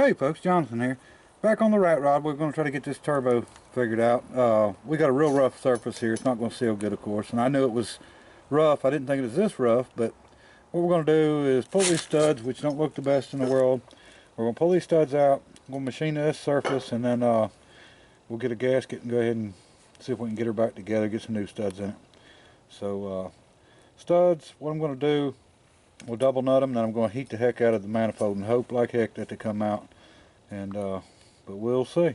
Hey folks, Jonathan here. Back on the rat rod, we're going to try to get this turbo figured out. We got a real rough surface here. It's not going to seal good, of course, and I knew it was rough. I didn't think it was this rough, but what we're going to do is pull these studs, which don't look the best in the world. We're going to pull these studs out, we're going to machine this surface, and then we'll get a gasket and go ahead and see if we can get her back together, get some new studs in it. So studs, what I'm going to do, we'll double nut them, then I'm going to heat the heck out of the manifold and hope like heck that they come out. And but we'll see.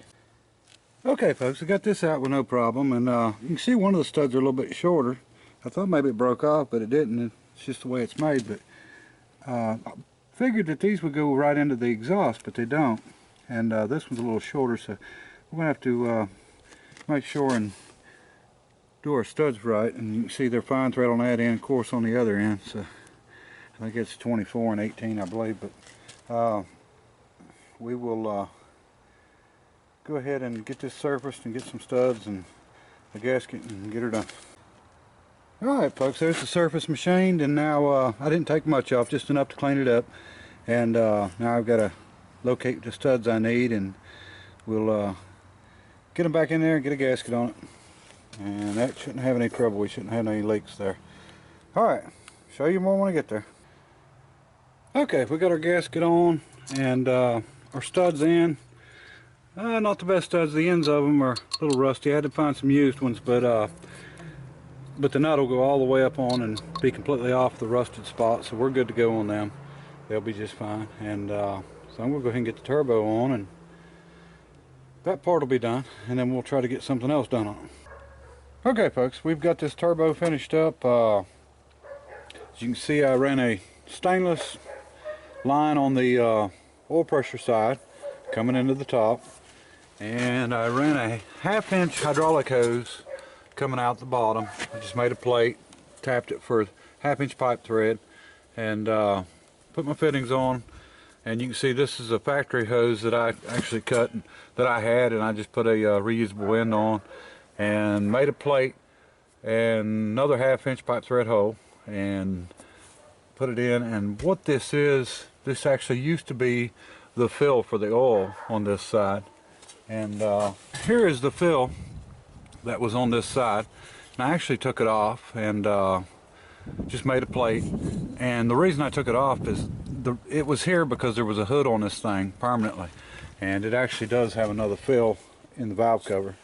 Okay folks, I got this out with no problem, and you can see one of the studs are a little bit shorter. I thought maybe it broke off, but it didn't. It's just the way it's made. But I figured that these would go right into the exhaust, but they don't. And this one's a little shorter, so we're going to have to make sure and do our studs right. And you can see they're fine thread on that end, of course on the other end. So I think it's 24 and 18, I believe. But we will go ahead and get this surfaced and get some studs and a gasket and get her done. Alright folks, there's the surface machined, and now I didn't take much off, just enough to clean it up. And now I've got to locate the studs I need, and we'll get them back in there and get a gasket on it. And that shouldn't have any trouble. We shouldn't have any leaks there. Alright, show you more when I get there. Okay, we got our gasket on and our studs in. Not the best studs. The ends of them are a little rusty. I had to find some used ones, but the nut will go all the way up on and be completely off the rusted spot, so we're good to go on them. They'll be just fine. And so I'm going to go ahead and get the turbo on, and that part will be done, and then we'll try to get something else done on it. Okay folks, we've got this turbo finished up. As you can see, I ran a stainless line on the oil pressure side coming into the top, and I ran a 1/2 inch hydraulic hose coming out the bottom. I just made a plate, tapped it for 1/2 inch pipe thread, and put my fittings on. And you can see this is a factory hose that I actually cut, that I had, and I just put a reusable end on and made a plate and another 1/2 inch pipe thread hole and put it in. And what this is, this actually used to be the fill for the oil on this side, and here is the fill that was on this side. And I actually took it off and just made a plate. And the reason I took it off is it was here because there was a hood on this thing permanently, and it actually does have another fill in the valve cover.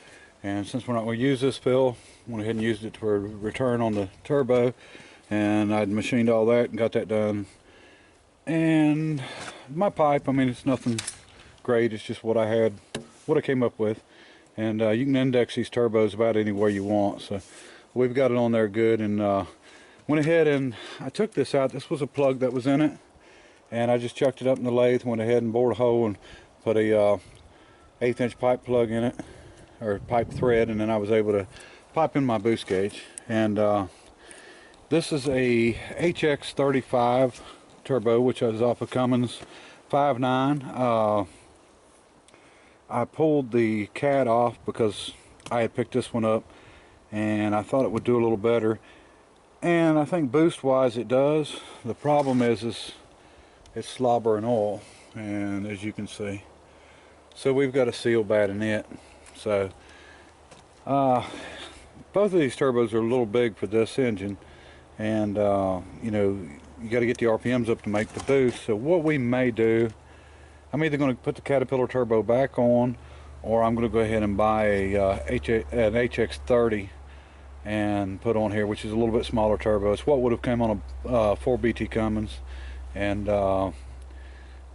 And since we're not going to use this fill, I went ahead and used it for return on the turbo, and I'd machined all that and got that done. And my pipe, I mean, it's nothing great, it's just what I had, what I came up with. And you can index these turbos about anywhere you want, so we've got it on there good. And went ahead and I took this out. This was a plug that was in it, and I just chucked it up in the lathe, went ahead and bored a hole and put a 1/8 inch pipe plug in it, or pipe thread, and then I was able to pipe in my boost gauge. And this is a HX35 turbo, which is off of Cummins 5.9. I pulled the cat off because I had picked this one up and I thought it would do a little better, and I think boost wise it does. The problem is it's slobbering oil, and as you can see, so we've got a seal bad in it. So both of these turbos are a little big for this engine, and you know, you got to get the RPMs up to make the boost. So what we may do, I'm either going to put the Caterpillar turbo back on, or I'm going to go ahead and buy an HX30 and put on here, which is a little bit smaller turbo. It's what would have come on a 4BT Cummins, and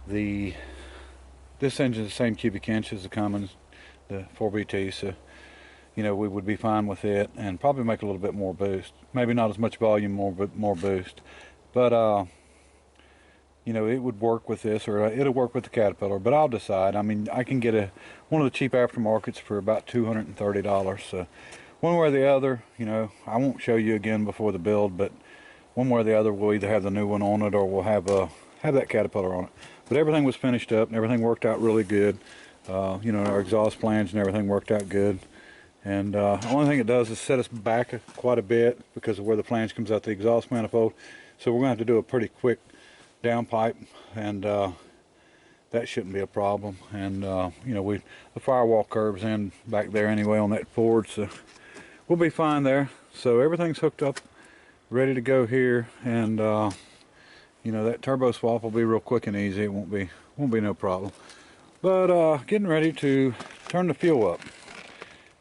this engine is the same cubic inch as the Cummins, the 4BT, so you know, we would be fine with it, and probably make a little bit more boost. Maybe not as much volume, more boost, but you know, it would work with this, or it'll work with the Caterpillar, but I'll decide. I mean, I can get one of the cheap aftermarkets for about $230, so one way or the other, you know, I won't show you again before the build, but one way or the other, we'll either have the new one on it, or we'll have that Caterpillar on it. But everything was finished up, and everything worked out really good. You know, our exhaust flange and everything worked out good. And the only thing it does is set us back quite a bit because of where the flange comes out the exhaust manifold. So we're going to have to do a pretty quick downpipe and that shouldn't be a problem. And you know, the firewall curves in back there anyway on that Ford, so we'll be fine there. So everything's hooked up, ready to go here, and you know, that turbo swap will be real quick and easy. It won't be no problem. But getting ready to turn the fuel up,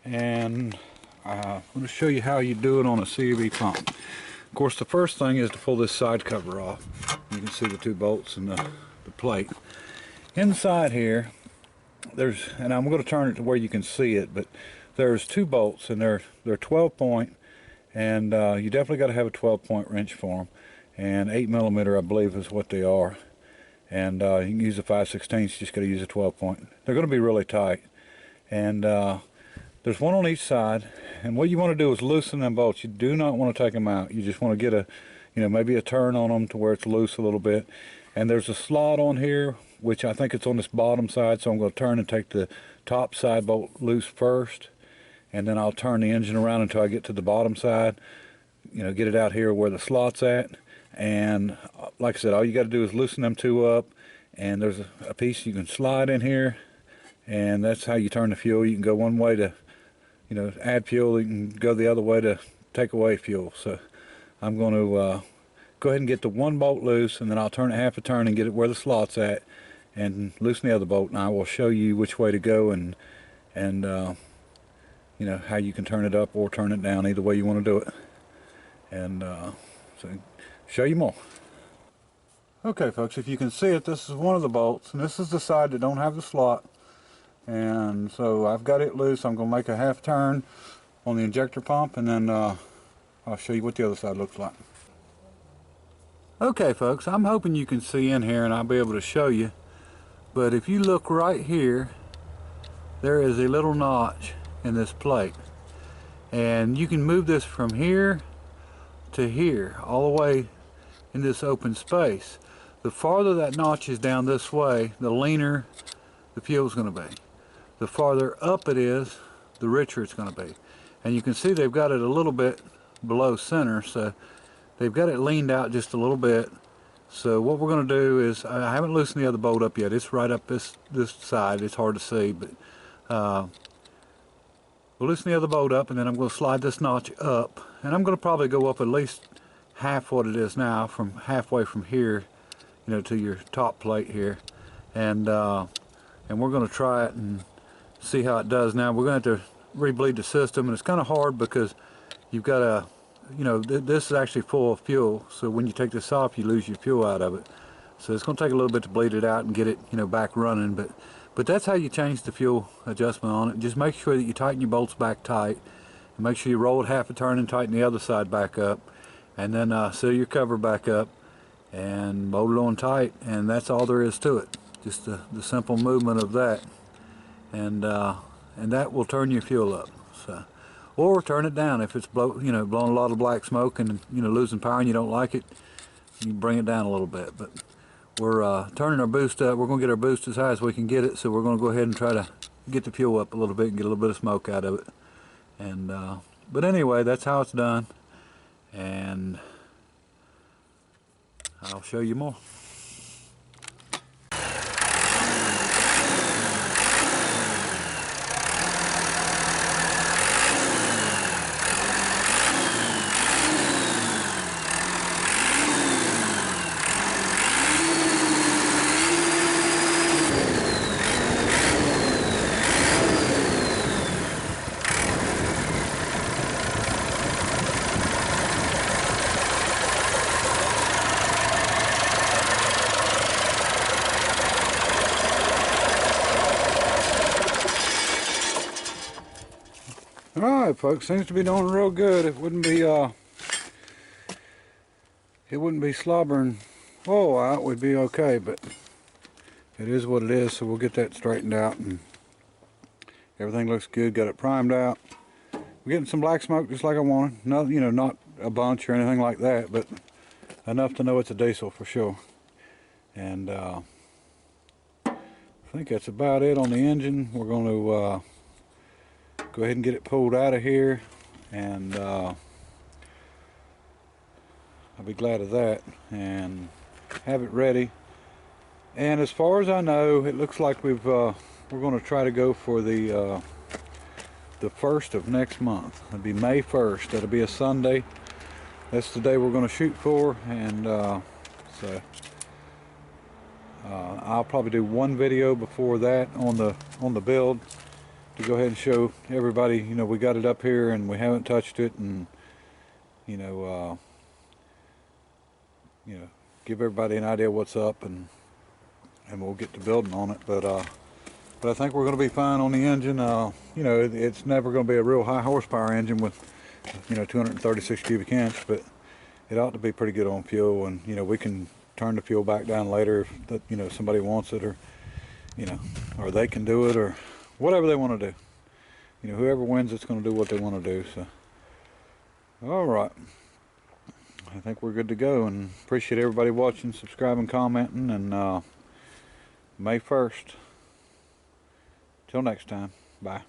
and I'm going to show you how you do it on a CUV pump. Of course, the first thing is to pull this side cover off. You can see the two bolts and the plate. Inside here, and I'm going to turn it to where you can see it, but there's two bolts, and they're 12 point, and you definitely got to have a 12 point wrench for them. And 8mm, I believe, is what they are. And you can use a 5/16, you just got to use a 12 point. They're going to be really tight. And there's one on each side, and what you want to do is loosen them bolts. You do not want to take them out. You just want to get a, you know, maybe a turn on them to where it's loose a little bit. And there's a slot on here, which I think it's on this bottom side, so I'm going to turn and take the top side bolt loose first, and then I'll turn the engine around until I get to the bottom side, you know, get it out here where the slot's at. And like I said, all you got to do is loosen them two up, and there's a piece you can slide in here, and that's how you turn the fuel. You can go one way to, you know, add fuel. You can go the other way to take away fuel. So I'm going to go ahead and get the one bolt loose, and then I'll turn it half a turn and get it where the slot's at, and loosen the other bolt, and I will show you which way to go, and you know, how you can turn it up or turn it down, either way you want to do it. And so show you more. Okay folks, if you can see it, this is one of the bolts, and this is the side that don't have the slot. And so I've got it loose. I'm going to make a half turn on the injector pump, and then I'll show you what the other side looks like. Okay folks, I'm hoping you can see in here and I'll be able to show you, but if you look right here, there is a little notch in this plate, and you can move this from here to here, all the way in this open space. The farther that notch is down this way, the leaner the fuel is going to be. The farther up it is, the richer it's going to be. And you can see they've got it a little bit below center, so they've got it leaned out just a little bit. So what we're going to do is, I haven't loosened the other bolt up yet. It's right up this side. It's hard to see, but we'll loosen the other bolt up, and then I'm going to slide this notch up, and I'm going to probably go up at least half what it is now, from halfway from here, you know, to your top plate here, and we're going to try it and see how it does. Now we're going to have to re-bleed the system, and it's kind of hard because you've got to, you know, this is actually full of fuel, so when you take this off, you lose your fuel out of it. So it's going to take a little bit to bleed it out and get it, you know, back running. But that's how you change the fuel adjustment on it. Just make sure that you tighten your bolts back tight, and make sure you roll it half a turn and tighten the other side back up, and then seal your cover back up and bolt it on tight, and that's all there is to it. Just the simple movement of that, and that will turn your fuel up. So, or turn it down if it's blowing a lot of black smoke and, you know, losing power and you don't like it. You can bring it down a little bit. But we're turning our boost up. We're going to get our boost as high as we can get it. So we're going to go ahead and try to get the fuel up a little bit and get a little bit of smoke out of it. And but anyway, that's how it's done. And I'll show you more. Alright folks, seems to be doing real good. It wouldn't be slobbering oil out, we'd be okay, but it is what it is, so we'll get that straightened out, and everything looks good. Got it primed out. We're getting some black smoke just like I wanted. No, you know, not a bunch or anything like that, but enough to know it's a diesel for sure. And I think that's about it on the engine. We're going to go ahead and get it pulled out of here, and I'll be glad of that, and have it ready And as far as I know, it looks like we're going to try to go for the 1st of next month. It'll be May 1st. That'll be a Sunday. That's the day we're going to shoot for, and so I'll probably do one video before that on the build to go ahead and show everybody, you know, we got it up here and we haven't touched it, and you know, give everybody an idea what's up, and we'll get to building on it. But I think we're going to be fine on the engine. You know, it's never going to be a real high horsepower engine with, you know, 236 cubic inch, but it ought to be pretty good on fuel. And you know, we can turn the fuel back down later if that, you know, somebody wants it, or you know, or they can do it, or whatever they want to do. You know, whoever wins, it's going to do what they want to do. So, all right, I think we're good to go, and appreciate everybody watching, subscribing, commenting, and May 1st. Till next time, bye.